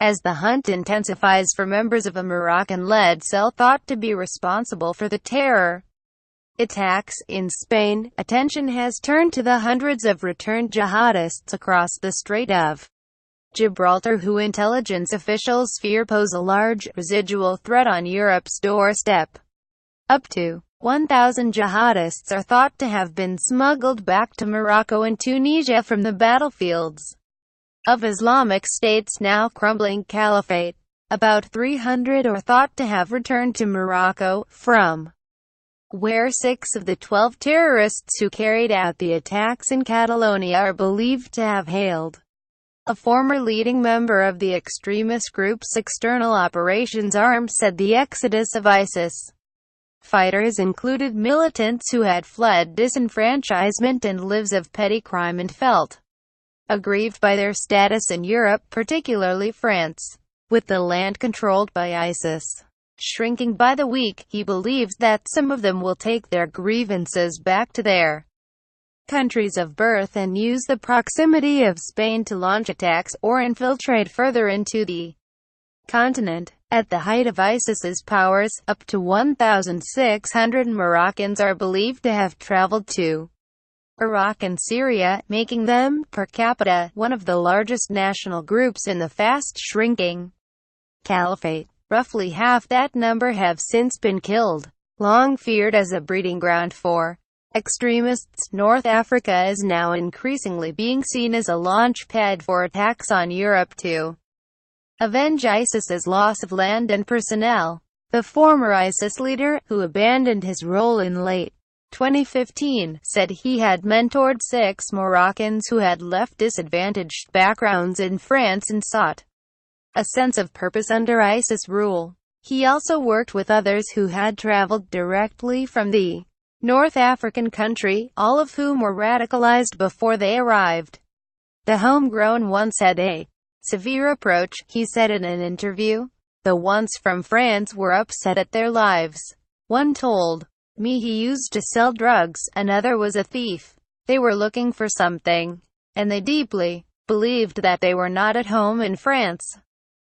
as the hunt intensifies for members of a Moroccan-led cell thought to be responsible for the terror attacks in Spain. Attention has turned to the hundreds of returned jihadists across the Strait of Gibraltar who intelligence officials fear pose a large, residual threat on Europe's doorstep. Up to 1,000 jihadists are thought to have been smuggled back to Morocco and Tunisia from the battlefields of Islamic State's now crumbling caliphate. About 300 are thought to have returned to Morocco, from where 6 of the 12 terrorists who carried out the attacks in Catalonia are believed to have hailed. A former leading member of the extremist group's external operations arm said the exodus of ISIS fighters included militants who had fled disenfranchisement and lives of petty crime and felt aggrieved by their status in Europe, particularly France. With the land controlled by ISIS shrinking by the week, he believes that some of them will take their grievances back to their countries of birth and use the proximity of Spain to launch attacks or infiltrate further into the continent. At the height of ISIS's powers, up to 1,600 Moroccans are believed to have traveled to Iraq and Syria, making them, per capita, one of the largest national groups in the fast-shrinking caliphate. Roughly half that number have since been killed. Long feared as a breeding ground for extremists, North Africa is now increasingly being seen as a launch pad for attacks on Europe to avenge ISIS's loss of land and personnel. The former ISIS leader, who abandoned his role in late 2015, said he had mentored 6 Moroccans who had left disadvantaged backgrounds in France and sought a sense of purpose under ISIS rule. He also worked with others who had traveled directly from the North African country, all of whom were radicalised before they arrived. The homegrown ones had a severe approach, he said in an interview. The ones from France were upset at their lives. One told me he used to sell drugs, another was a thief. They were looking for something, and they deeply believed that they were not at home in France.